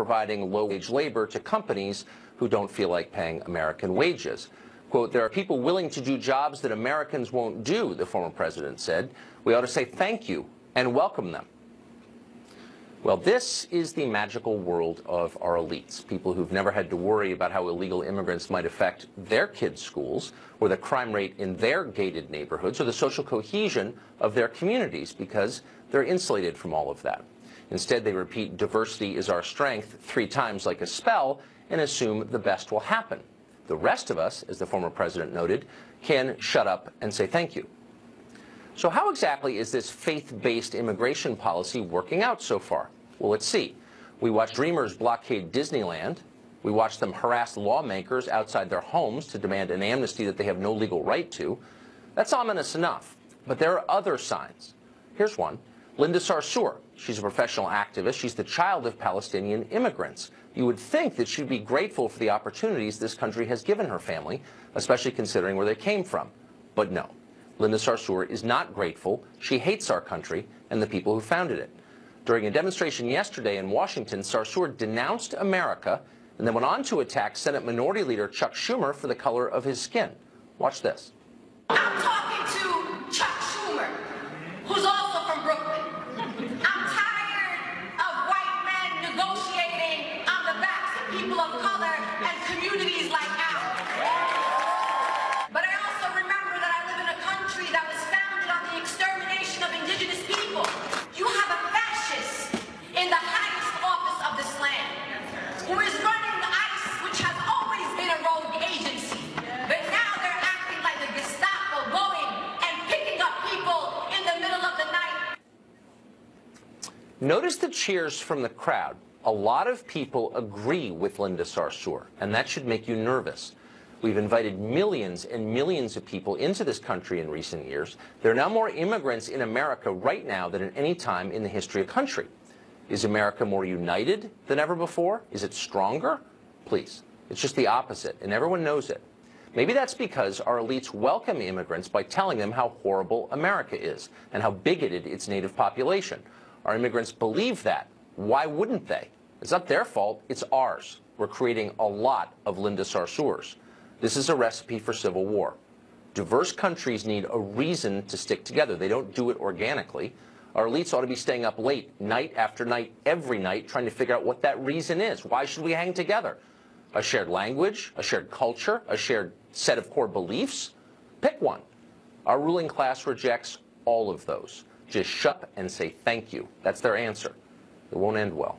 providing low-wage labor to companies who don't feel like paying American wages. Quote, there are people willing to do jobs that Americans won't do, the former president said. We ought to say thank you and welcome them. Well, this is the magical world of our elites, people who've never had to worry about how illegal immigrants might affect their kids' schools, or the crime rate in their gated neighborhoods, or the social cohesion of their communities, because they're insulated from all of that. Instead, they repeat diversity is our strength 3 times like a spell and assume the best will happen. The rest of us, as the former president noted, can shut up and say thank you. So how exactly is this faith-based immigration policy working out so far? Well, let's see. We watched Dreamers blockade Disneyland. We watched them harass lawmakers outside their homes to demand an amnesty that they have no legal right to. That's ominous enough. But there are other signs. Here's one. Linda Sarsour. She's a professional activist. She's the child of Palestinian immigrants. You would think that she'd be grateful for the opportunities this country has given her family, especially considering where they came from. But no. Linda Sarsour is not grateful. She hates our country and the people who founded it. During a demonstration yesterday in Washington, Sarsour denounced America and then went on to attack Senate Minority Leader Chuck Schumer for the color of his skin. Watch this. I'm talking to Chuck Schumer, who's also from Brooklyn. I'm tired of white men negotiating on the backs of people of color and communities like ours. But I also remember that I live in a country that was founded on the extermination of indigenous people. You have a fascist in the highest office of this land who is running ICE, which has always been a rogue agency. But now they're acting like the Gestapo, going and picking up people in the middle of the night. Notice the cheers from the crowd. A lot of people agree with Linda Sarsour, and that should make you nervous. We've invited millions and millions of people into this country in recent years. There are now more immigrants in America right now than at any time in the history of the country. Is America more united than ever before? Is it stronger? Please. It's just the opposite, and everyone knows it. Maybe that's because our elites welcome immigrants by telling them how horrible America is and how bigoted its native population. Our immigrants believe that. Why wouldn't they? It's not their fault. It's ours. We're creating a lot of Linda Sarsours. This is a recipe for civil war. Diverse countries need a reason to stick together. They don't do it organically. Our elites ought to be staying up late, night after night, every night, trying to figure out what that reason is. Why should we hang together? A shared language, a shared culture, a shared set of core beliefs? Pick one. Our ruling class rejects all of those. Just shut up and say thank you. That's their answer. It won't end well.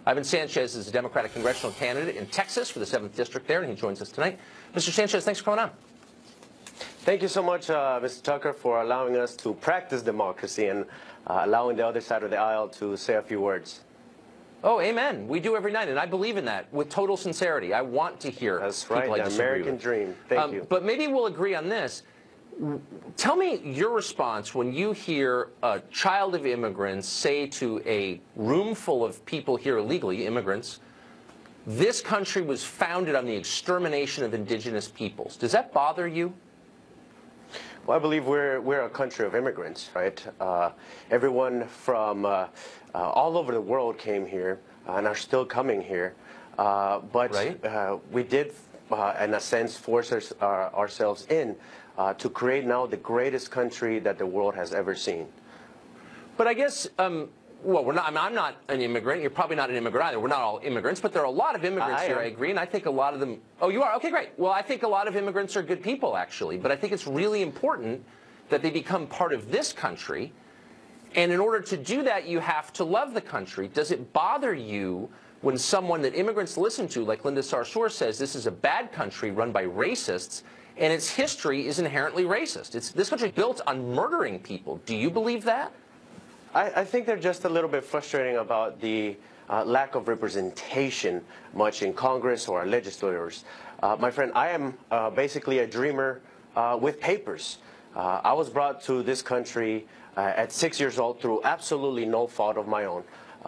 Ivan Sanchez is a Democratic congressional candidate in Texas for the 7th District there, and he joins us tonight. Mr. Sanchez, thanks for coming on. Thank you so much, Mr. Tucker, for allowing us to practice democracy and allowing the other side of the aisle to say a few words. Oh, amen. We do every night, and I believe in that with total sincerity. I want to hear That's people right, I the disagree American with. dream. Thank you. But maybe we'll agree on this. Tell me your response when you hear a child of immigrants say to a room full of people here illegally, immigrants, this country was founded on the extermination of indigenous peoples. Does that bother you? Well, I believe we're a country of immigrants, right? Everyone from all over the world came here and are still coming here. But right. We did, in a sense, force ourselves in to create now the greatest country that the world has ever seen. But I guess, well, we're not, I'm not an immigrant. You're probably not an immigrant either. We're not all immigrants, but there are a lot of immigrants here, I agree, and I think a lot of them... Oh, you are? Okay, great. Well, I think a lot of immigrants are good people, actually, but I think it's really important that they become part of this country, and in order to do that, you have to love the country. Does it bother you when someone that immigrants listen to, like Linda Sarsour, says this is a bad country run by racists, and its history is inherently racist? This country is built on murdering people. Do you believe that? I think they're just a little bit frustrating about the lack of representation much in Congress or our legislators. My friend, I am basically a dreamer with papers. I was brought to this country at 6 years old through absolutely no fault of my own.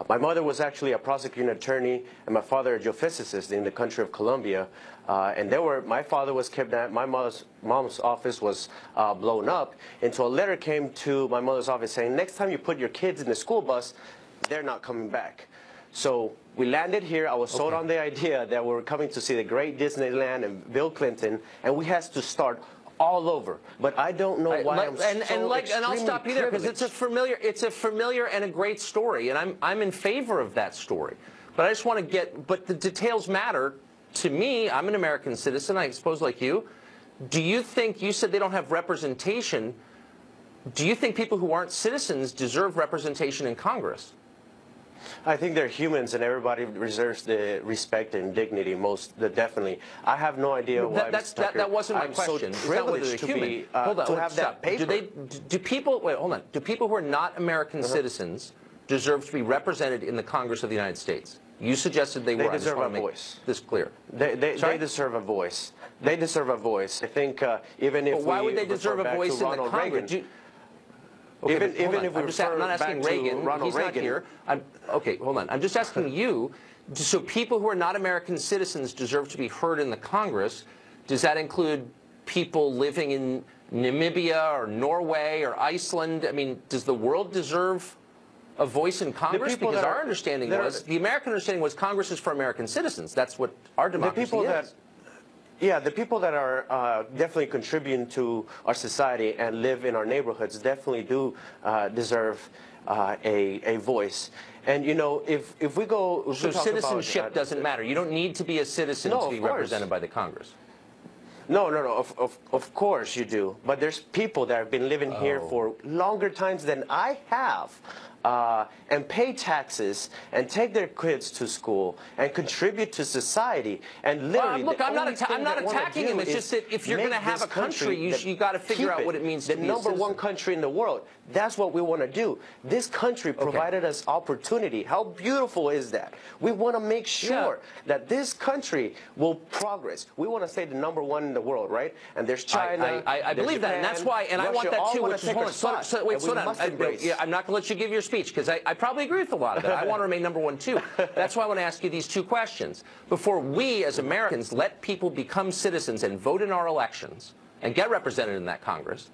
My mother was actually a prosecuting attorney and my father a geophysicist in the country of Colombia. And my father was kidnapped, my mom's office was blown up, and so a letter came to my mother's office saying, next time you put your kids in the school bus, they're not coming back. So we landed here. I was sold on the idea that we were coming to see the great Disneyland and Bill Clinton, and we had to start all over. But I don't know why and I'll stop you there because it's a familiar and a great story, and I'm in favor of that story. But I just want to but the details matter to me. I'm an American citizen, I suppose, like you. Do you think, you said they don't have representation, do you think people who aren't citizens deserve representation in Congress? I think they're humans, and everybody deserves the respect and dignity. Definitely. I have no idea why. That wasn't my question. So privileged to be to have that paper. Do people? Wait, hold on. Do people who are not American citizens deserve to be represented in the Congress of the United States? You suggested they were. They deserve a voice. This clear. They deserve a voice. They deserve a voice. I think even if why would they deserve a voice in the Congress? Even if I'm not asking Reagan. He's not here. Okay, hold on. I'm just asking you. So people who are not American citizens deserve to be heard in the Congress. Does that include people living in Namibia or Norway or Iceland? I mean, does the world deserve a voice in Congress? Because our understanding was, the American understanding was Congress is for American citizens. That's what our democracy is. Yeah, the people that are definitely contributing to our society and live in our neighborhoods definitely do deserve a voice. And, you know, if we go... So citizenship doesn't matter. You don't need to be a citizen to be represented by the Congress. No. Of course you do. But there's people that have been living here for longer times than I have. And pay taxes and take their kids to school and contribute to society and literally. Look, I'm not attacking him. It's just that if you're going to have a country, you got to figure out what it means to be the number one country in the world. That's what we want to do. This country provided us opportunity. How beautiful is that? We want to make sure that this country will progress. We want to stay the number one in the world, right? And there's China. I believe that, and that's why. And Russia, I want that too. Which is wait, slow down. I'm not going to let you give your speech because I probably agree with a lot of it. I want to remain number one too. That's why I want to ask you these two questions. Before we, as Americans, let people become citizens and vote in our elections and get represented in that Congress,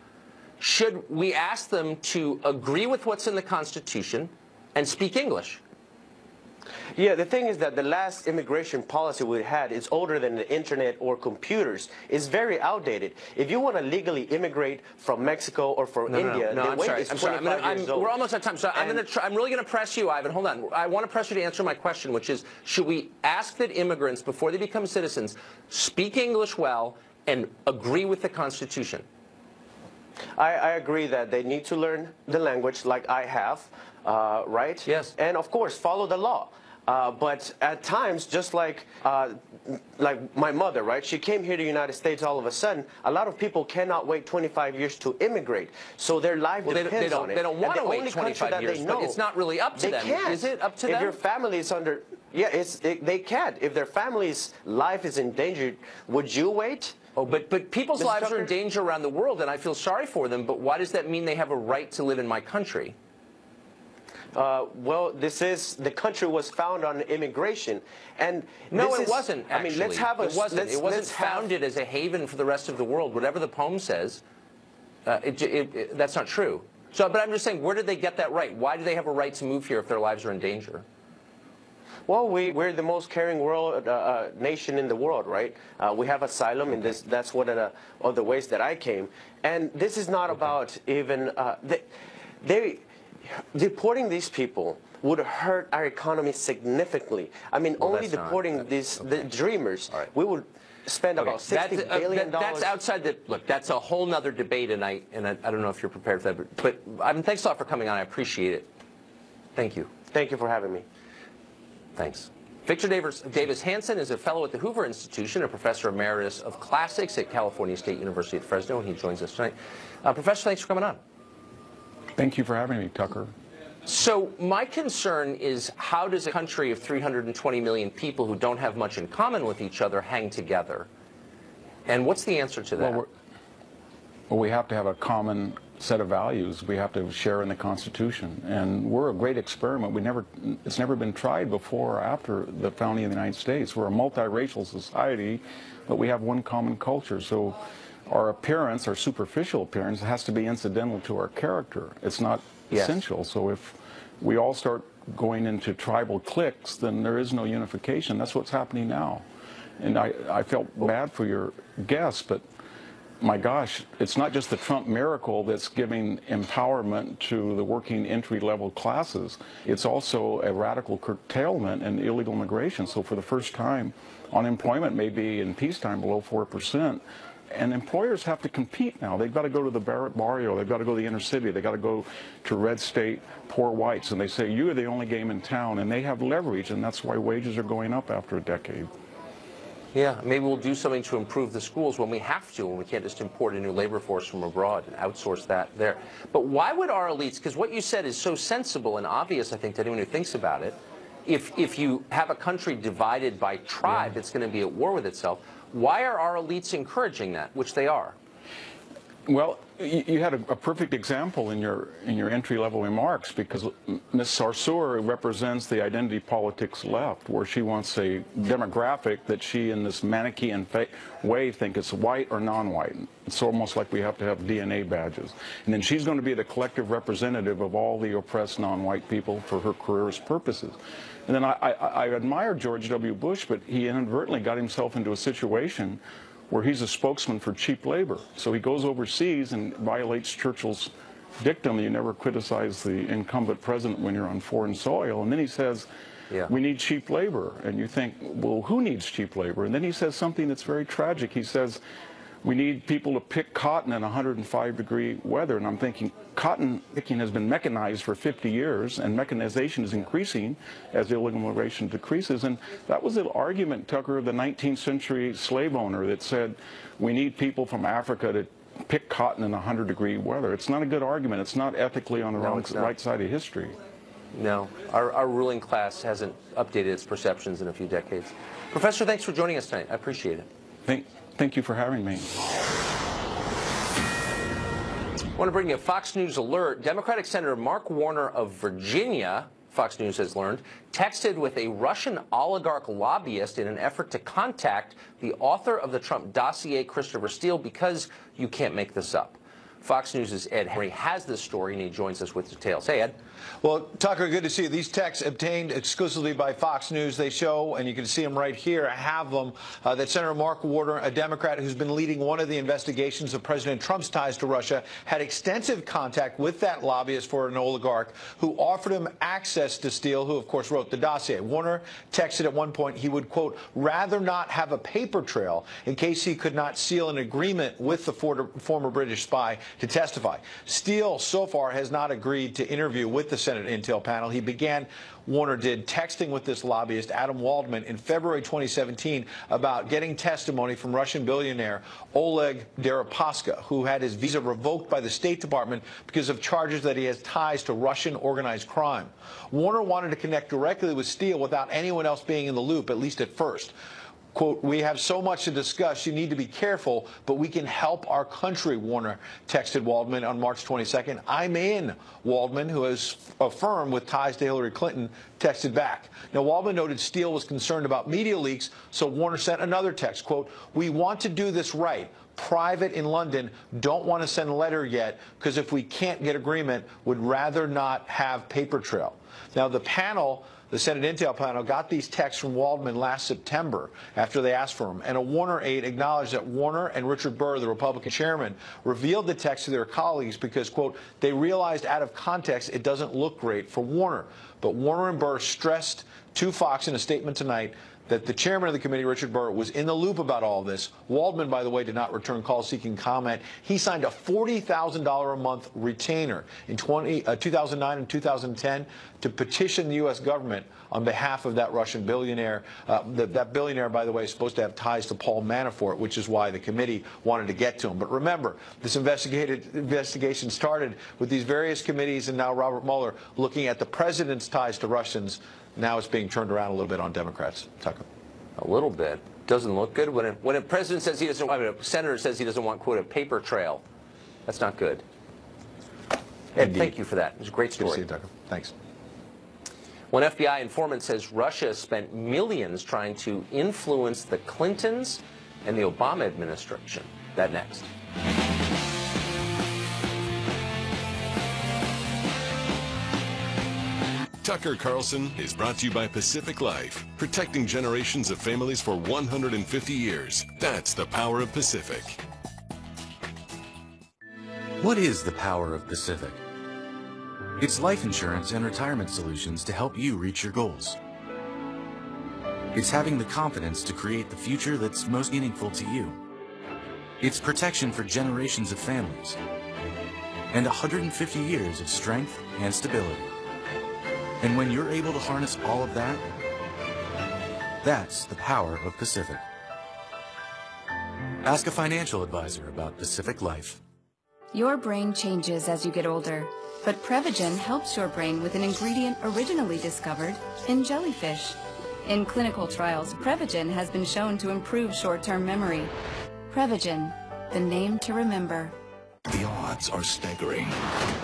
should we ask them to agree with what's in the Constitution and speak English? Yeah, the thing is that the last immigration policy we had is older than the internet or computers. It's very outdated. If you want to legally immigrate from Mexico or from India, the wait is 25 years old. We're almost out of time, so I'm really going to press you, Ivan. Hold on. I want to press you to answer my question, which is, should we ask that immigrants, before they become citizens, speak English well and agree with the Constitution? I agree that they need to learn the language like I have, right? Yes. And, of course, follow the law. But at times, just like my mother, right? She came here to the United States all of a sudden. A lot of people cannot wait 25 years to immigrate. So their life depends on it. They don't want to wait 25 years, but it's not really up to them. Is it up to them? If your family is under... Yeah, they can't. If their family's life is endangered, would you wait? Oh, but people's lives are in danger around the world, and I feel sorry for them, but why does that mean they have a right to live in my country? Well, the country was founded on immigration, and no, it wasn't. Actually. I mean, let's have a. It wasn't founded as a haven for the rest of the world. Whatever the poem says, that's not true. So, but I'm just saying, where did they get that right? Why do they have a right to move here if their lives are in danger? Well, we're the most caring nation in the world, right? We have asylum, and that's one of the ways that I came. And this is not about even deporting these people would hurt our economy significantly. I mean, only deporting the dreamers, we would spend about $60 billion. That's outside the look. That's a whole nother debate, and I don't know if you're prepared for that. But I mean, thanks a lot for coming on. I appreciate it. Thank you. Thank you for having me. Thanks. Victor Davis Hanson is a fellow at the Hoover Institution, a professor emeritus of classics at California State University at Fresno, and he joins us tonight. Professor, thanks for coming on. Thank you for having me, Tucker. So my concern is, how does a country of 320 million people who don't have much in common with each other hang together? And what's the answer to that? Well, we have to have a common set of values we have to share in the Constitution. And we're a great experiment. It's never been tried before or after the founding of the United States. We're a multiracial society, but we have one common culture. So our appearance, our superficial appearance, has to be incidental to our character. It's not essential. So if we all start going into tribal cliques, then there is no unification. That's what's happening now. And I felt bad for your guest, but my gosh, it's not just the Trump miracle that's giving empowerment to the working entry-level classes. It's also a radical curtailment and illegal immigration. So for the first time, unemployment may be in peacetime below 4%. And employers have to compete now. They've got to go to the barrio. They've got to go to the inner city. They've got to go to red state poor whites. And they say, you're the only game in town. And they have leverage, and that's why wages are going up after a decade. Yeah, maybe we'll do something to improve the schools when we have to, and we can't just import a new labor force from abroad and outsource that there. But why would our elites, because what you said is so sensible and obvious, I think, to anyone who thinks about it, if you have a country divided by tribe, it's going to be at war with itself. Why are our elites encouraging that, which they are? Well, you had a perfect example in your entry-level remarks, because Ms. Sarsour represents the identity politics left, where she wants a demographic that she, in this Manichaean way, think it's white or non-white. It's almost like we have to have DNA badges. And then she's going to be the collective representative of all the oppressed non-white people for her careerist purposes. And then I admire George W. Bush, but he inadvertently got himself into a situation where he's a spokesman for cheap labor. So he goes overseas and violates Churchill's dictum, you never criticize the incumbent president when you're on foreign soil. And then he says, we need cheap labor. And you think, well, who needs cheap labor? And then he says something that's very tragic. He says, we need people to pick cotton in 105-degree weather. And I'm thinking, cotton picking has been mechanized for 50 years, and mechanization is increasing as illegal immigration decreases. And that was the argument, Tucker, of the 19th century slave owner that said, we need people from Africa to pick cotton in 100-degree weather. It's not a good argument. It's not ethically on the right side of history. No, our ruling class hasn't updated its perceptions in a few decades. Professor, thanks for joining us tonight. I appreciate it. Thank you for having me. I want to bring you a Fox News alert. Democratic Senator Mark Warner of Virginia, Fox News has learned, texted with a Russian oligarch lobbyist in an effort to contact the author of the Trump dossier, Christopher Steele, because you can't make this up. Fox News' Ed Henry has this story, and he joins us with details. Hey, Ed. Well, Tucker, good to see you. These texts obtained exclusively by Fox News. They show, and you can see them right here, I have them, that Senator Mark Warner, a Democrat who's been leading one of the investigations of President Trump's ties to Russia, had extensive contact with that lobbyist for an oligarch who offered him access to Steele, who, of course, wrote the dossier. Warner texted at one point he would, quote, rather not have a paper trail in case he could not seal an agreement with the former British spy to testify. Steele, so far, has not agreed to interview with the Senate Intel panel. He began, Warner did, texting with this lobbyist, Adam Waldman, in February 2017 about getting testimony from Russian billionaire Oleg Deripaska, who had his visa revoked by the State Department because of charges that he has ties to Russian organized crime. Warner wanted to connect directly with Steele without anyone else being in the loop, at least at first. Quote, we have so much to discuss, you need to be careful, but we can help our country, Warner texted Waldman on March 22nd. I'm in, Waldman, who is a firm with ties to Hillary Clinton, texted back. Now, Waldman noted Steele was concerned about media leaks, so Warner sent another text, quote, we want to do this right. Private in London, don't want to send a letter yet, because if we can't get agreement, would rather not have paper trail. Now, the panel, the Senate Intel panel, got these texts from Waldman last September after they asked for them. And a Warner aide acknowledged that Warner and Richard Burr, the Republican chairman, revealed the text to their colleagues because, quote, they realized out of context it doesn't look great for Warner. But Warner and Burr stressed to Fox in a statement tonight that the chairman of the committee, Richard Burr, was in the loop about all this. Waldman, by the way, did not return calls seeking comment. He signed a $40,000 a month retainer in 2009 and 2010 to petition the U.S. government on behalf of that Russian billionaire. That billionaire, by the way, is supposed to have ties to Paul Manafort, which is why the committee wanted to get to him. But remember, this investigation started with these various committees and now Robert Mueller looking at the president's ties to Russians. Now it's being turned around a little bit on Democrats. Tucker. A little bit. Doesn't look good. When a president says he doesn't, I mean, a senator says he doesn't want, quote, a paper trail, that's not good. Ed, thank you for that. It was a great story. Good to see you, Tucker. Thanks. One FBI informant says Russia spent millions trying to influence the Clintons and the Obama administration. That next. Tucker Carlson is brought to you by Pacific Life, protecting generations of families for 150 years. That's the power of Pacific. What is the power of Pacific? It's life insurance and retirement solutions to help you reach your goals. It's having the confidence to create the future that's most meaningful to you. It's protection for generations of families. And 150 years of strength and stability. And when you're able to harness all of that, that's the power of Pacific. Ask a financial advisor about Pacific Life. Your brain changes as you get older, but Prevagen helps your brain with an ingredient originally discovered in jellyfish. In clinical trials, Prevagen has been shown to improve short-term memory. Prevagen, the name to remember. The odds are staggering.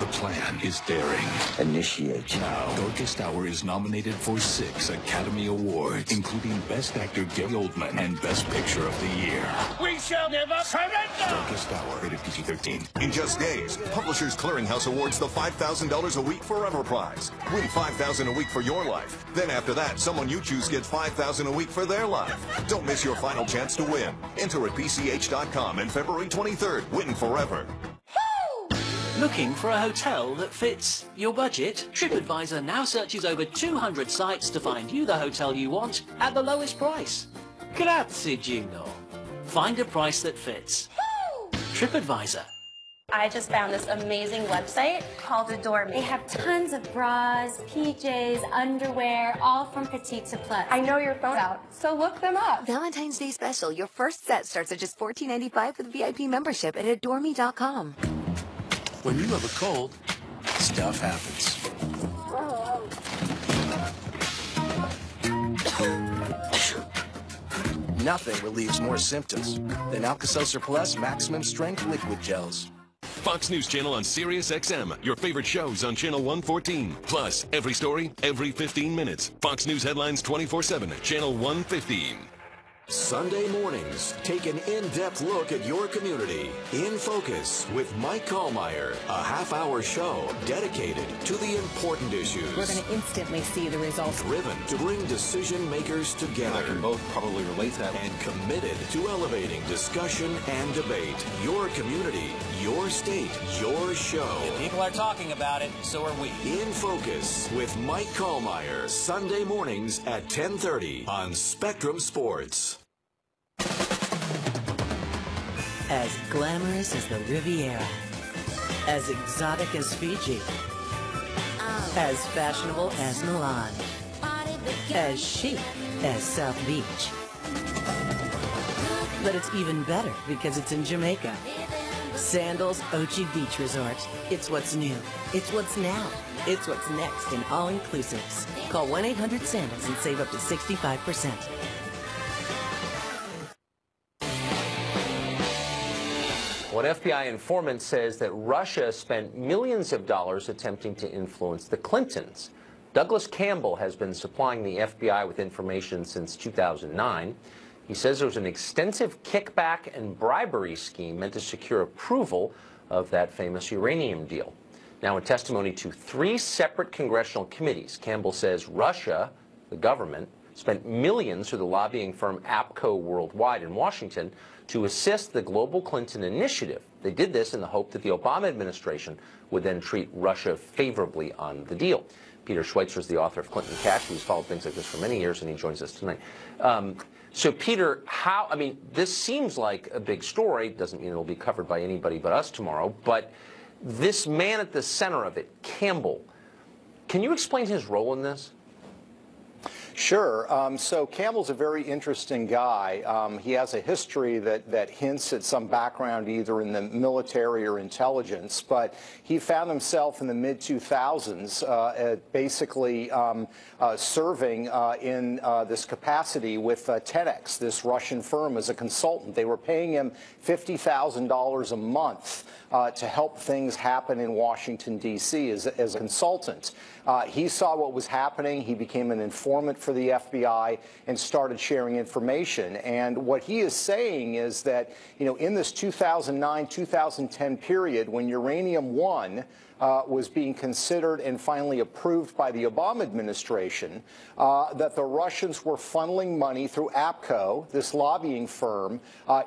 The plan is daring. Initiate now. Darkest Hour is nominated for 6 Academy Awards, including Best Actor Gary Oldman and Best Picture of the Year. We shall never surrender! Darkest Hour, rated PG-13. In just days, Publishers Clearinghouse awards the $5,000 a week forever prize. Win $5,000 a week for your life. Then after that, someone you choose gets $5,000 a week for their life. Don't miss your final chance to win. Enter at PCH.com and February 23rd. Win forever. Looking for a hotel that fits your budget? TripAdvisor now searches over 200 sites to find you the hotel you want at the lowest price. Grazie, Gino. Find a price that fits. TripAdvisor. I just found this amazing website called Adore Me. They have tons of bras, PJs, underwear, all from petite to plus. I know your phone's out, so look them up. Valentine's Day special. Your first set starts at just $14.95 with VIP membership at adoreme.com. When you have a cold, stuff happens. Nothing relieves more symptoms than Alka-Seltzer Plus Maximum Strength Liquid Gels. Fox News Channel on Sirius XM. Your favorite shows on Channel 114. Plus, every story, every 15 minutes. Fox News headlines 24/7 at Channel 115. Sunday mornings, take an in-depth look at your community. In Focus with Mike Kallmeyer, a half-hour show dedicated to the important issues. We're going to instantly see the results. Driven to bring decision makers together. I can both probably relate to that. And committed to elevating discussion and debate. Your community, your state, your show. If people are talking about it, so are we. In Focus with Mike Kallmeyer, Sunday mornings at 10:30 on Spectrum Sports. As glamorous as the Riviera, as exotic as Fiji, as fashionable as Milan, as chic as South Beach. But it's even better because it's in Jamaica. Sandals Ochi Beach Resort. It's what's new. It's what's now. It's what's next in all-inclusives. Call 1-800-SANDALS and save up to 65%. One FBI informant says that Russia spent millions of dollars attempting to influence the Clintons. Douglas Campbell has been supplying the FBI with information since 2009. He says there was an extensive kickback and bribery scheme meant to secure approval of that famous uranium deal. Now, in testimony to 3 separate congressional committees, Campbell says Russia, the government, spent millions through the lobbying firm APCO Worldwide in Washington to assist the Global Clinton Initiative. They did this in the hope that the Obama administration would then treat Russia favorably on the deal. Peter Schweitzer is the author of Clinton Cash, who's followed things like this for many years, and he joins us tonight. So, Peter, this seems like a big story. Doesn't mean it'll be covered by anybody but us tomorrow. But this man at the center of it, Campbell, can you explain his role in this? Sure. So Campbell's a very interesting guy. He has a history that hints at some background either in the military or intelligence, but he found himself in the mid-2000s basically serving in this capacity with Tenex, this Russian firm, as a consultant. They were paying him $50,000 a month to help things happen in Washington, D.C. as a consultant. He saw what was happening. He became an informant for the FBI and started sharing information. And what he is saying is that, in this 2009-2010 period, when Uranium One was being considered and finally approved by the Obama administration, that the Russians were funneling money through APCO, this lobbying firm,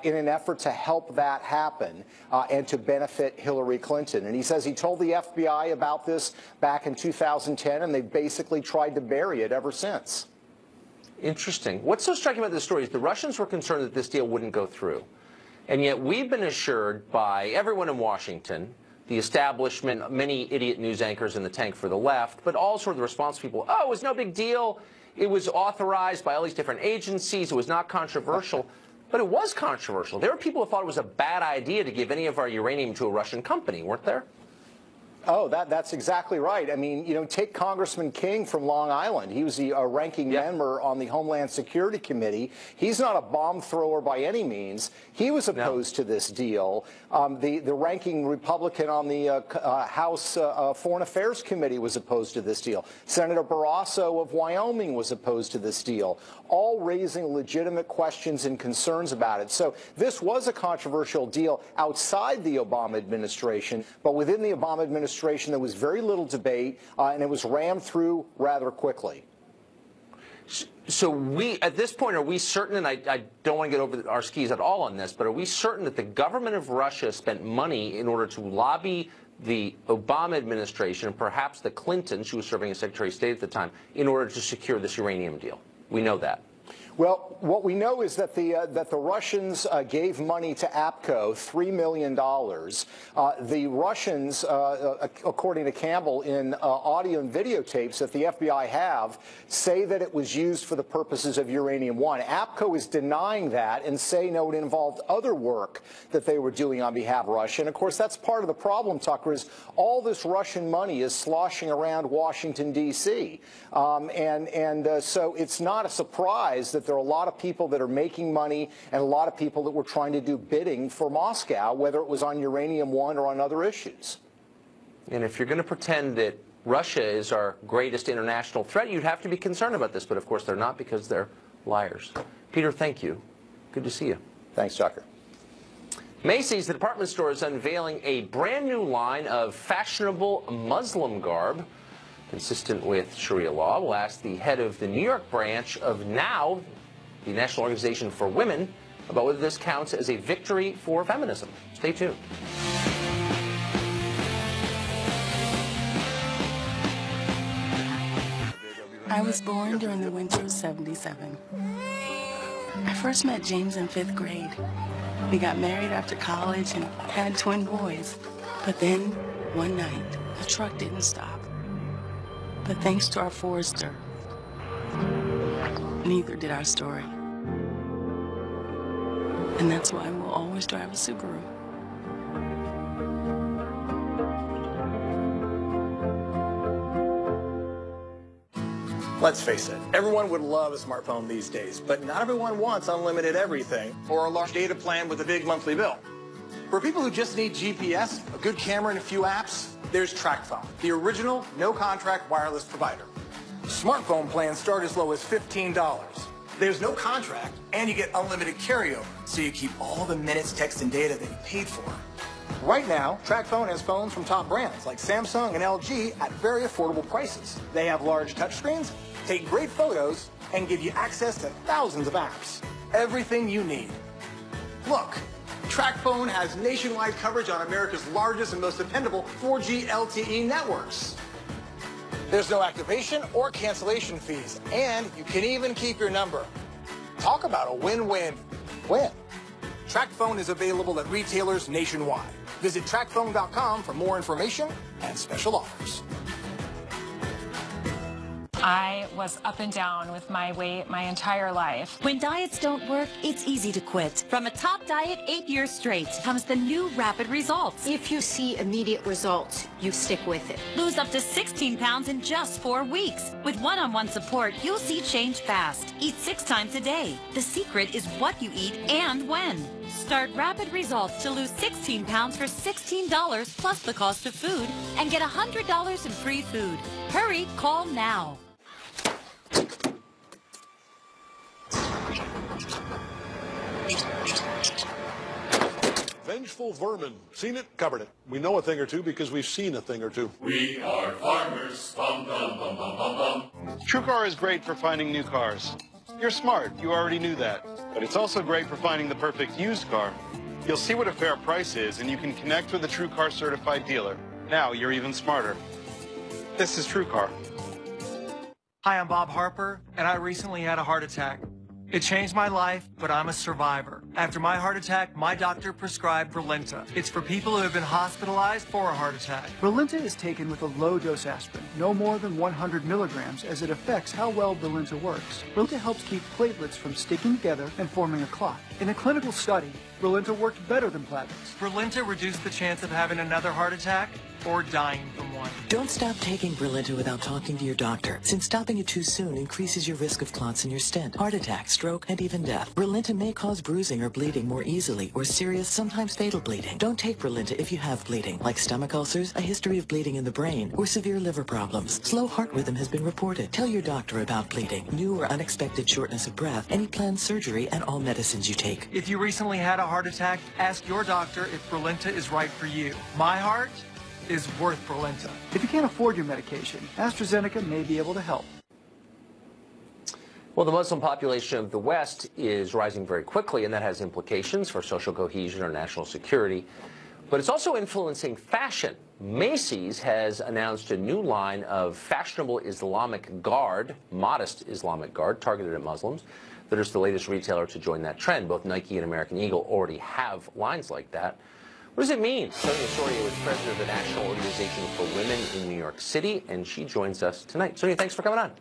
in an effort to help that happen and to benefit Hillary Clinton. And he says he told the FBI about this back in 2010, and they basically tried to bury it ever since. Interesting. What's so striking about this story is the Russians were concerned that this deal wouldn't go through. And yet we've been assured by everyone in Washington, the establishment, many idiot news anchors in the tank for the left, but all sort of the response people, oh, it was no big deal. It was authorized by all these different agencies. It was not controversial. But it was controversial. There were people who thought it was a bad idea to give any of our uranium to a Russian company, weren't there? Oh, that's exactly right. I mean, you know, take Congressman King from Long Island. He was the ranking member on the Homeland Security Committee. He's not a bomb thrower by any means. He was opposed to this deal. The ranking Republican on the House Foreign Affairs Committee was opposed to this deal. Senator Barrasso of Wyoming was opposed to this deal, all raising legitimate questions and concerns about it. So this was a controversial deal outside the Obama administration, but within the Obama administration, there was very little debate, and it was rammed through rather quickly. So we, at this point, are we certain, and I don't want to get over our skis at all on this, but are we certain that the government of Russia spent money in order to lobby the Obama administration, and perhaps the Clintons, she was serving as Secretary of State at the time, in order to secure this uranium deal? We know that. Well, what we know is that the Russians gave money to APCO, $3 million. The Russians, according to Campbell, in audio and videotapes that the FBI have, say that it was used for the purposes of uranium-1. APCO is denying that and saying, no, it involved other work that they were doing on behalf of Russia. And, of course, that's part of the problem, Tucker, is all this Russian money is sloshing around Washington, D.C. So it's not a surprise that there are a lot of people that are making money and a lot of people that were trying to do bidding for Moscow, whether it was on uranium-1 or on other issues. And if you're going to pretend that Russia is our greatest international threat, you'd have to be concerned about this. But, of course, they're not, because they're liars. Peter, thank you. Good to see you. Thanks, Tucker. Macy's, the department store, is unveiling a brand new line of fashionable Muslim garb consistent with Sharia law. We'll ask the head of the New York branch of NOW, the National Organization for Women, about whether this counts as a victory for feminism. Stay tuned. I was born during the winter of '77. I first met James in 5th grade. We got married after college and had twin boys. But then, one night, the truck didn't stop. But thanks to our Forester, neither did our story. And that's why we'll always drive a Subaru. Let's face it, everyone would love a smartphone these days, but not everyone wants unlimited everything or a large data plan with a big monthly bill. For people who just need GPS, a good camera, and a few apps, there's TracFone, the original no-contract wireless provider. Smartphone plans start as low as $15. There's no contract, and you get unlimited carryover, so you keep all the minutes, text, and data that you paid for. Right now, TracFone has phones from top brands like Samsung and LG at very affordable prices. They have large touchscreens, take great photos, and give you access to thousands of apps. Everything you need. Look, TracFone has nationwide coverage on America's largest and most dependable 4G LTE networks. There's no activation or cancellation fees, and you can even keep your number. Talk about a win-win. Win. TracFone is available at retailers nationwide. Visit TracFone.com for more information and special offers. I was up and down with my weight my entire life. When diets don't work, it's easy to quit. From a top diet 8 years straight comes the new Rapid Results. If you see immediate results, you stick with it. Lose up to 16 pounds in just 4 weeks. With one-on-one support, you'll see change fast. Eat 6 times a day. The secret is what you eat and when. Start Rapid Results to lose 16 pounds for $16 plus the cost of food and get $100 in free food. Hurry, call now. Vengeful vermin. Seen it, covered it. We know a thing or two because we've seen a thing or two. We are farmers. Bum, bum, bum, bum, bum, bum. TrueCar is great for finding new cars. You're smart. You already knew that. But it's also great for finding the perfect used car. You'll see what a fair price is, and you can connect with a TrueCar certified dealer. Now you're even smarter. This is TrueCar. Hi, I'm Bob Harper, and I recently had a heart attack. It changed my life, but I'm a survivor. After my heart attack, my doctor prescribed Brilinta. It's for people who have been hospitalized for a heart attack. Brilinta is taken with a low-dose aspirin, no more than 100 milligrams, as it affects how well Brilinta works. Brilinta helps keep platelets from sticking together and forming a clot. In a clinical study, Brilinta worked better than Plavix. Brilinta reduced the chance of having another heart attack or dying from one. Don't stop taking Brilinta without talking to your doctor, since stopping it too soon increases your risk of clots in your stent, heart attack, stroke, and even death. Brilinta may cause bruising or bleeding more easily, or serious, sometimes fatal bleeding. Don't take Brilinta if you have bleeding, like stomach ulcers, a history of bleeding in the brain, or severe liver problems. Slow heart rhythm has been reported. Tell your doctor about bleeding, new or unexpected shortness of breath, any planned surgery, and all medicines you take. If you recently had a heart attack, ask your doctor if Brilinta is right for you. My heart is worth Brilinta. If you can't afford your medication, AstraZeneca may be able to help. Well, the Muslim population of the West is rising very quickly, and that has implications for social cohesion or national security. But it's also influencing fashion. Macy's has announced a new line of fashionable Islamic garb, modest Islamic garb, targeted at Muslims. That is the latest retailer to join that trend. Both Nike and American Eagle already have lines like that. What does it mean? Sonia Soria is president of the National Organization for Women in New York City, and she joins us tonight. Sonia, thanks for coming on.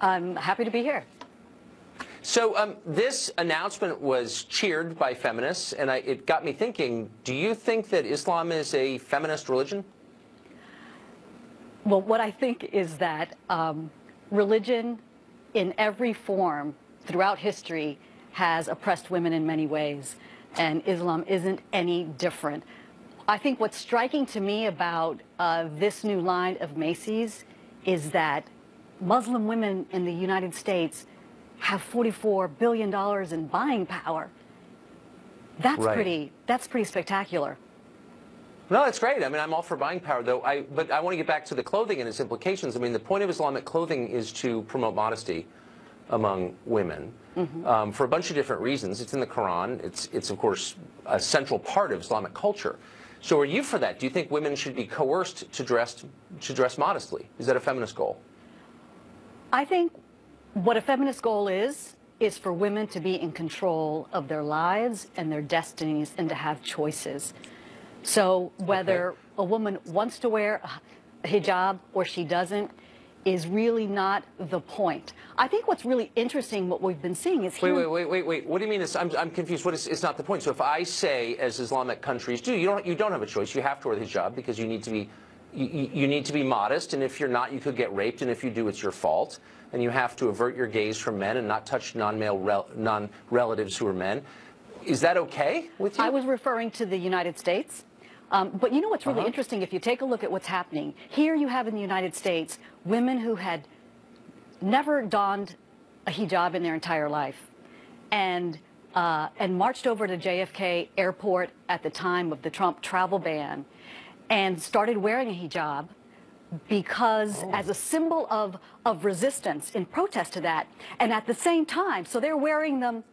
I'm happy to be here. So this announcement was cheered by feminists, and it got me thinking, do you think that Islam is a feminist religion? Well, what I think is that religion in every form throughout history has oppressed women in many ways, and Islam isn't any different. I think what's striking to me about this new line of Macy's is that Muslim women in the United States have $44 billion in buying power. That's right. pretty spectacular. No, that's great. I mean, I'm all for buying power, though. But I want to get back to the clothing and its implications. I mean, the point of Islamic clothing is to promote modesty among women for a bunch of different reasons. It's in the Quran. It's of course a central part of Islamic culture. So are you for that? Do you think women should be coerced to dress modestly? Is that a feminist goal? I think what a feminist goal is for women to be in control of their lives and their destinies and to have choices. So whether a woman wants to wear a hijab or she doesn't is really not the point. I think what's really interesting, what we've been seeing is Wait. What do you mean? I'm confused. It's not the point? So if I say, as Islamic countries do, you don't have a choice. You have to wear the hijab because you need to be you need to be modest, and if you're not, you could get raped, and if you do, it's your fault. And you have to avert your gaze from men and not touch non-relatives who are men. Is that okay with you? I was referring to the United States. But you know what's really interesting? If you take a look at what's happening, here you have in the United States women who had never donned a hijab in their entire life and marched over to JFK Airport at the time of the Trump travel ban and started wearing a hijab because as a symbol of resistance in protest to that. And at the same time, so they're wearing them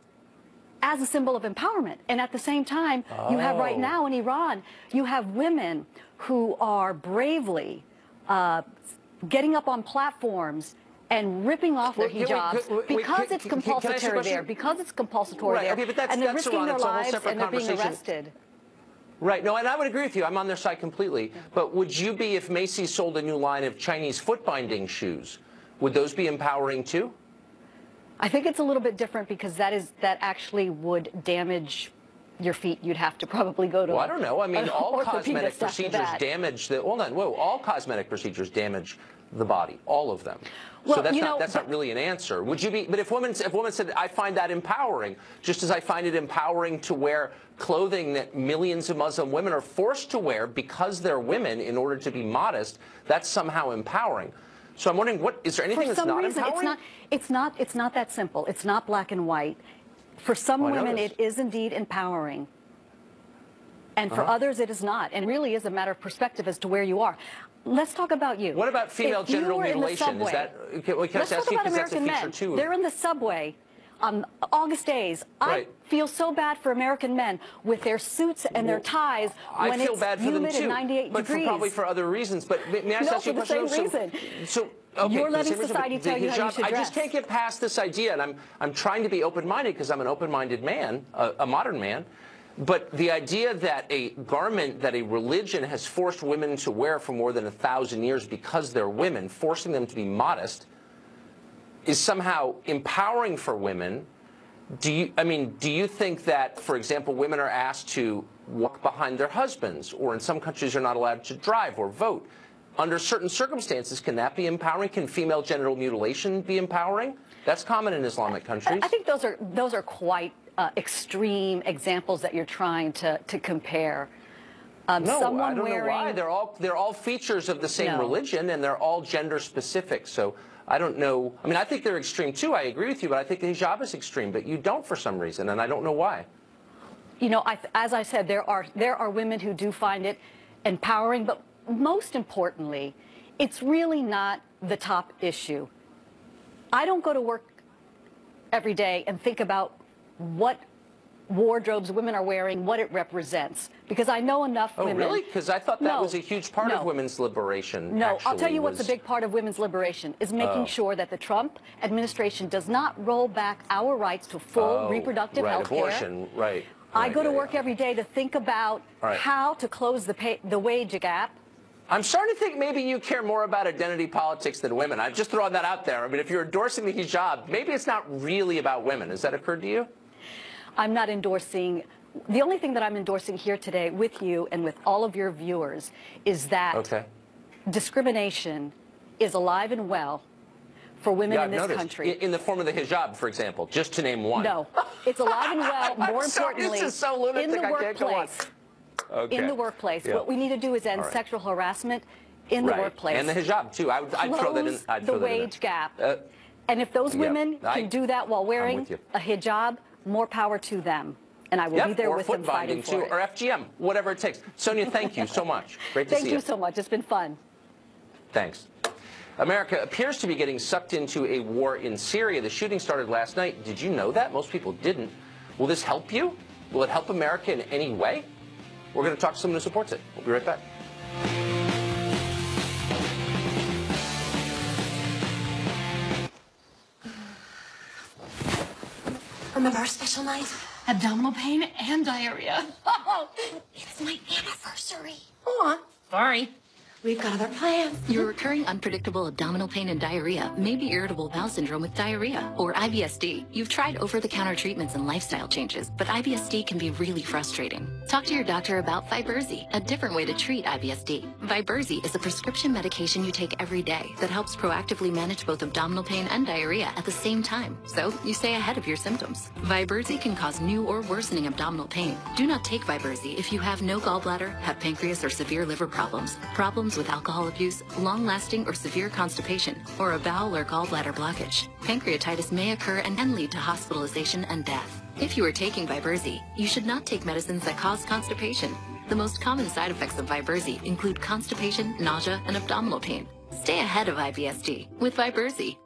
as a symbol of empowerment. And at the same time, you have right now in Iran, you have women who are bravely getting up on platforms and ripping off their hijabs because it's compulsory there, because it's compulsory there, and they're risking their lives and they're being arrested. Right. No, and I would agree with you. I'm on their side completely. But would you be, if Macy's sold a new line of Chinese foot-binding shoes, would those be empowering too? I think it's a little bit different because that actually would damage your feet. You'd have to probably go to. Well, I don't know. I mean, all cosmetic procedures damage the. Hold on. Whoa! All cosmetic procedures damage the body. All of them. Well, so that's not really an answer. Would you be? But if women said, I find that empowering, just as I find it empowering to wear clothing that millions of Muslim women are forced to wear because they're women in order to be modest, that's somehow empowering. So I'm wondering, is there anything that's not empowering? It's not that simple. It's not black and white. For some women, it is indeed empowering. And for others, it is not. And really is a matter of perspective as to where you are. Let's talk about you. What about female genital mutilation? Is that, let's talk about American men. They're in the subway on August days. Right. I feel so bad for American men with their suits and their ties when it's humid and 98 but degrees. Probably for other reasons. But may I ask you a question? For the same reason. Okay, you're letting society tell you how you should dress. I just can't get past this idea, and I'm trying to be open-minded because I'm an open-minded man, a modern man. But the idea that a garment that a religion has forced women to wear for more than 1,000 years because they're women, forcing them to be modest, is somehow empowering for women. Do you think that, for example, women are asked to walk behind their husbands, or in some countries are not allowed to drive or vote? Under certain circumstances, can that be empowering? Can female genital mutilation be empowering? That's common in Islamic countries. I think those are quite extreme examples that you're trying to compare. No, I don't know why. They're all features of the same religion, and they're all gender specific. So I don't know. I mean, I think they're extreme too. I agree with you, but I think the hijab is extreme. But you don't for some reason, and I don't know why. You know, as I said, there are women who do find it empowering, but most importantly, it's really not the top issue. I don't go to work every day and think about what wardrobes women are wearing, what it represents, because I know enough women. Oh, really? Because I thought that was a huge part of women's liberation. No, I'll tell you what's a big part of women's liberation is making sure that the Trump administration does not roll back our rights to full reproductive health care. Abortion, right. I go to work every day to think about how to close the wage gap. I'm starting to think maybe you care more about identity politics than women. I'm just throwing that out there. I mean, if you're endorsing the hijab, maybe it's not really about women. Has that occurred to you? I'm not endorsing. The only thing that I'm endorsing here today with you and with all of your viewers is that discrimination is alive and well for women in this country. In the form of the hijab, for example, just to name one. No, it's alive and well, more importantly, this is so lunatic, in the I can't go on. workplace. In the workplace. What we need to do is end sexual harassment in the workplace. And the hijab, too. I'd throw that in. Close the wage gap. And if those women can do that while wearing a hijab, more power to them. And I will be there with them fighting for it. Or FGM, whatever it takes. Sonia, thank you so much. Great to see you. Thank you so much. It's been fun. Thanks. America appears to be getting sucked into a war in Syria. The shooting started last night. Did you know that? Most people didn't. Will this help you? Will it help America in any way? We're going to talk to someone who supports it. We'll be right back. Remember our special night? Abdominal pain and diarrhea. Oh, it's my anniversary. Hold on. Sorry. We've got other plans. Your recurring unpredictable abdominal pain and diarrhea may be irritable bowel syndrome with diarrhea, or IBS-D. You've tried over-the-counter treatments and lifestyle changes, but IBS-D can be really frustrating. Talk to your doctor about Viberzi, a different way to treat IBS-D. Viberzi is a prescription medication you take every day that helps proactively manage both abdominal pain and diarrhea at the same time, so you stay ahead of your symptoms. Viberzi can cause new or worsening abdominal pain. Do not take Viberzi if you have no gallbladder, have pancreas or severe liver problems with alcohol abuse, long-lasting or severe constipation, or a bowel or gallbladder blockage. Pancreatitis may occur and can lead to hospitalization and death. If you are taking Viberzi, you should not take medicines that cause constipation. The most common side effects of Viberzi include constipation, nausea, and abdominal pain. Stay ahead of IBS-D with Viberzi.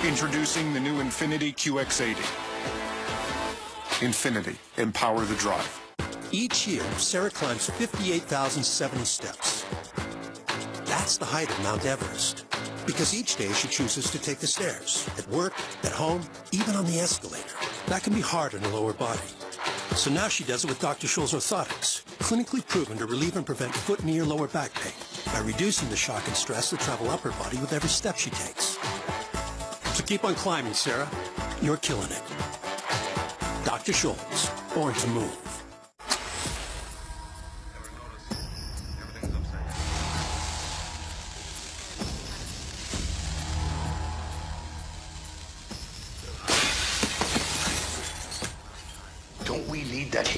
Introducing the new Infiniti QX80. Infiniti, empower the drive. Each year, Sarah climbs 58,070 steps. That's the height of Mount Everest. Because each day she chooses to take the stairs, at work, at home, even on the escalator. That can be hard on her lower body. So now she does it with Dr. Scholl's orthotics, clinically proven to relieve and prevent foot, knee, or lower back pain by reducing the shock and stress that travel up her body with every step she takes. So keep on climbing, Sarah. You're killing it. Dr. Scholl's, born to move.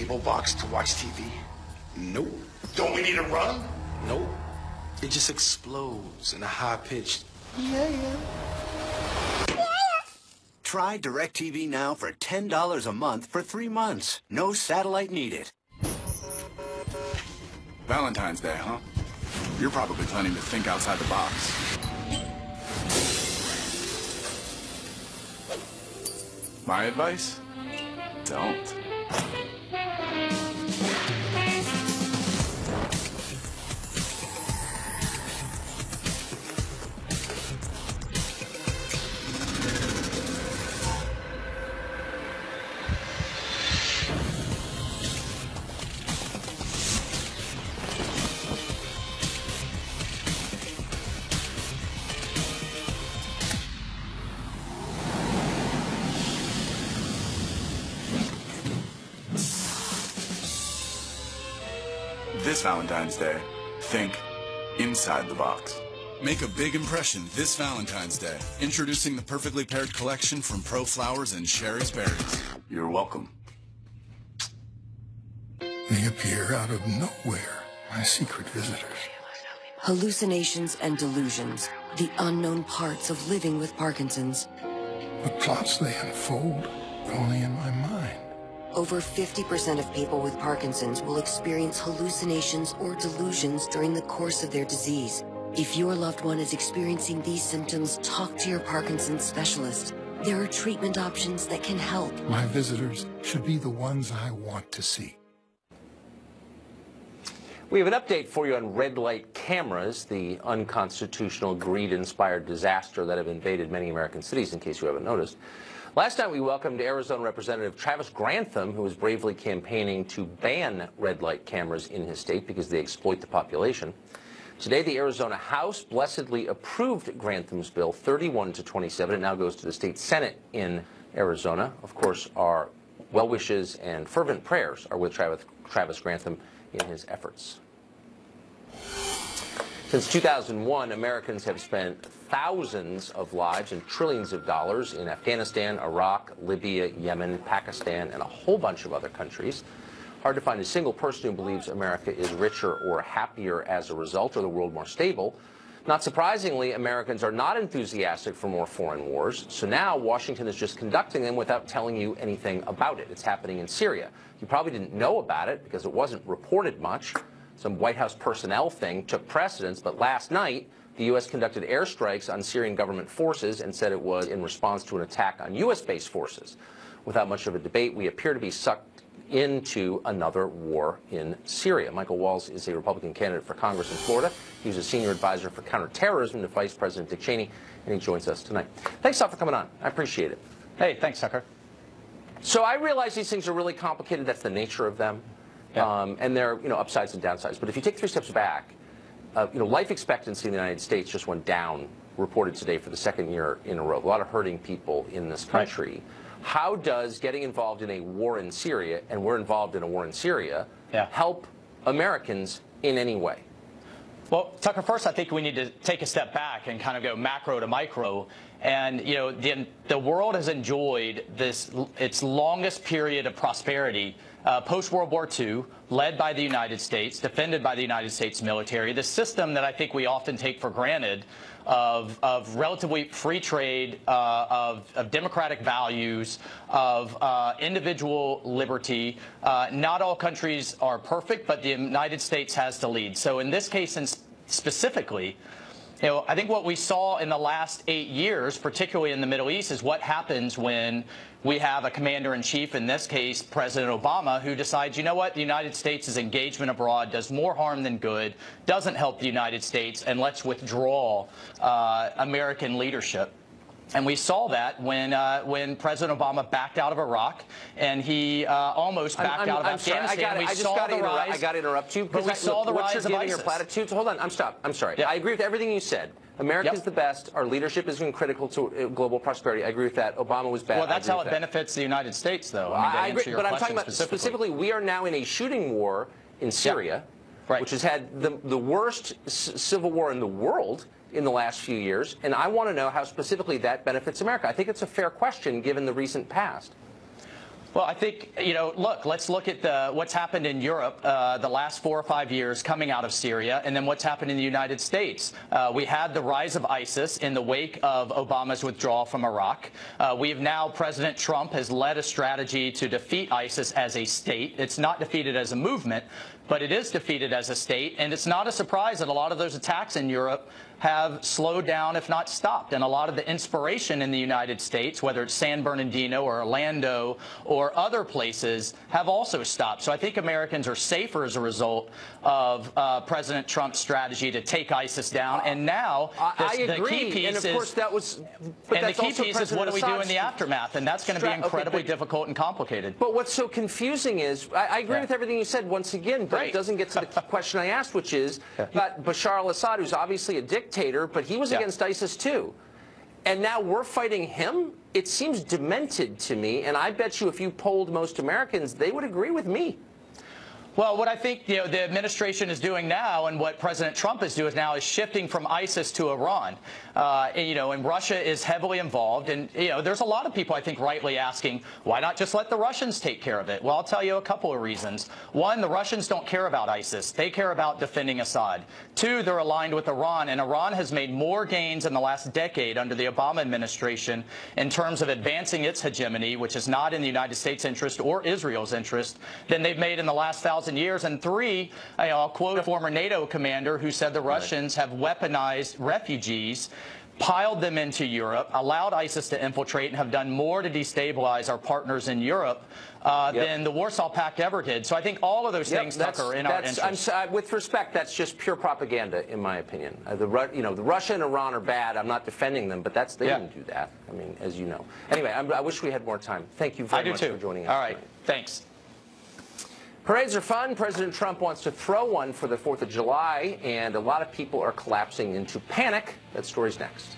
cable box to watch TV? Nope. Don't we need a run? Nope. It just explodes in a high-pitched, yeah. Try DirecTV Now for $10 a month for 3 months. No satellite needed. Valentine's Day, huh? You're probably planning to think outside the box. My advice? Don't. This Valentine's Day, think inside the box. Make a big impression this Valentine's Day. Introducing the perfectly paired collection from Pro Flowers and Sherry's Berries. You're welcome. They appear out of nowhere, my secret visitors. Hallucinations and delusions, the unknown parts of living with Parkinson's. The plots they unfold only in my mind. Over 50% of people with Parkinson's will experience hallucinations or delusions during the course of their disease. If your loved one is experiencing these symptoms, talk to your Parkinson's specialist. There are treatment options that can help. My visitors should be the ones I want to see. We have an update for you on red light cameras, the unconstitutional, greed-inspired disaster that have invaded many American cities, in case you haven't noticed. Last night, we welcomed Arizona Representative Travis Grantham, who was bravely campaigning to ban red light cameras in his state because they exploit the population. Today, the Arizona House blessedly approved Grantham's bill 31-27. It now goes to the state Senate in Arizona. Of course, our well wishes and fervent prayers are with Travis Grantham in his efforts. Since 2001, Americans have spent thousands of lives and trillions of dollars in Afghanistan, Iraq, Libya, Yemen, Pakistan, and a whole bunch of other countries. Hard to find a single person who believes America is richer or happier as a result, or the world more stable. Not surprisingly, Americans are not enthusiastic for more foreign wars, so now Washington is just conducting them without telling you anything about it. It's happening in Syria. You probably didn't know about it because it wasn't reported much. Some White House personnel thing took precedence, but last night, the U.S. conducted airstrikes on Syrian government forces and said it was in response to an attack on U.S.-based forces. Without much of a debate, we appear to be sucked into another war in Syria. Michael Walz is a Republican candidate for Congress in Florida. He was a senior advisor for counterterrorism to Vice President Dick Cheney, and he joins us tonight. Thanks, Tucker, for coming on. I appreciate it. Hey, thanks, Tucker. So I realize these things are really complicated. That's the nature of them. Yeah. And there are, upsides and downsides. But if you take 3 steps back, life expectancy in the United States just went down, reported today for the 2nd year in a row. A lot of hurting people in this country. Right. How does getting involved in a war in Syria, and we're involved in a war in Syria, help Americans in any way? Well, Tucker, first I think we need to take a step back and kind of go macro to micro. And, the world has enjoyed its longest period of prosperity post-World War II, led by the United States, defended by the United States military, the system that I think we often take for granted of relatively free trade, of democratic values, of individual liberty. Not all countries are perfect, but the United States has to lead. So in this case, and specifically, I think what we saw in the last 8 years, particularly in the Middle East, is what happens when we have a commander-in-chief, in this case, President Obama, who decides, you know what, the United States' engagement abroad does more harm than good, doesn't help the United States, and let's withdraw American leadership. And we saw that when President Obama backed out of Iraq, and he almost backed out of Afghanistan. I got to interrupt you because we saw the rise of ISIS. Your platitudes. Hold on, I'm sorry. Yep. I agree with everything you said. America's the best. Our leadership is critical to global prosperity. I agree with that. Obama was bad. Well, that's how it benefits the United States, though. I agree, but I'm talking about specifically, we are now in a shooting war in Syria, which has had the worst civil war in the world in the last few years, and I want to know how specifically that benefits America. I think it's a fair question given the recent past. Well, I think, look, let's look at what's happened in Europe the last 4 or 5 years coming out of Syria, and then what's happened in the United States. We had the rise of ISIS in the wake of Obama's withdrawal from Iraq. President Trump has led a strategy to defeat ISIS as a state. It's not defeated as a movement, but it is defeated as a state, and it's not a surprise that a lot of those attacks in Europe have slowed down, if not stopped. And a lot of the inspiration in the United States, whether it's San Bernardino or Orlando or other places, have also stopped. So I think Americans are safer as a result of President Trump's strategy to take ISIS down. And now the key piece and of course that was, but and that's the key also piece is what do we do in the aftermath? And that's going to be incredibly difficult and complicated. But what's so confusing is, I agree with everything you said once again, but it doesn't get to the question I asked, which is, got Bashar al-Assad, who's obviously a dictator, but he was against ISIS too. And now we're fighting him? It seems demented to me, and I bet you if you polled most Americans, they would agree with me. Well, what I think the administration is doing now, and what President Trump is doing now, is shifting from ISIS to Iran. And Russia is heavily involved. And there's a lot of people, I think, rightly asking, why not just let the Russians take care of it? Well, I'll tell you a couple of reasons. One, the Russians don't care about ISIS. They care about defending Assad. Two, they're aligned with Iran, and Iran has made more gains in the last decade under the Obama administration in terms of advancing its hegemony, which is not in the United States' interest or Israel's interest, than they've made in the last 1,000 years. And three, I'll quote a former NATO commander who said the Russians have weaponized refugees, piled them into Europe, allowed ISIS to infiltrate, and have done more to destabilize our partners in Europe than the Warsaw Pact ever did. So I think all of those things, Tucker, are in our interest. With respect, that's just pure propaganda, in my opinion. The Russia and Iran are bad. I'm not defending them, but they didn't do that. I mean, as you know. Anyway, I wish we had more time. Thank you very much for joining us. All right. Thanks. Parades are fun. President Trump wants to throw one for the 4th of July, and a lot of people are collapsing into panic. That story's next.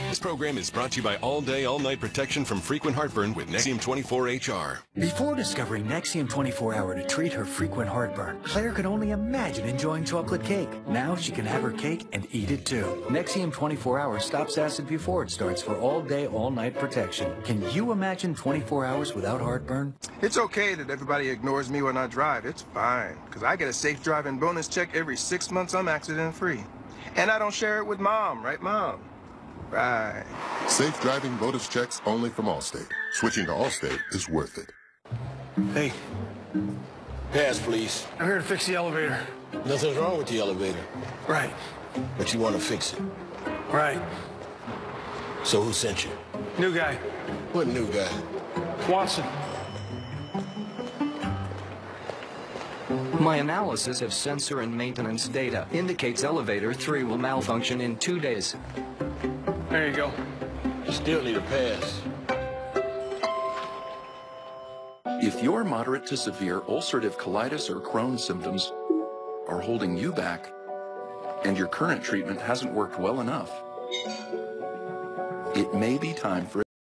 This program is brought to you by All Day, All Night Protection from frequent heartburn with Nexium 24HR. Before discovering Nexium 24-Hour to treat her frequent heartburn, Claire could only imagine enjoying chocolate cake. Now she can have her cake and eat it too. Nexium 24-Hour stops acid before it starts for all day, all night protection. Can you imagine 24 hours without heartburn? It's okay that everybody ignores me when I drive. It's fine, because I get a safe driving bonus check every 6 months. I'm accident-free. And I don't share it with Mom, right, Mom? Right. Safe driving bonus checks only from Allstate. Switching to Allstate is worth it. Hey. Pass, please. I'm here to fix the elevator. Nothing's wrong with the elevator. Right. But you want to fix it. Right. So who sent you? New guy. What new guy? Watson. My analysis of sensor and maintenance data indicates elevator 3 will malfunction in 2 days. There you go. You still need a pass. If your moderate to severe ulcerative colitis or Crohn's symptoms are holding you back, and your current treatment hasn't worked well enough, it may be time for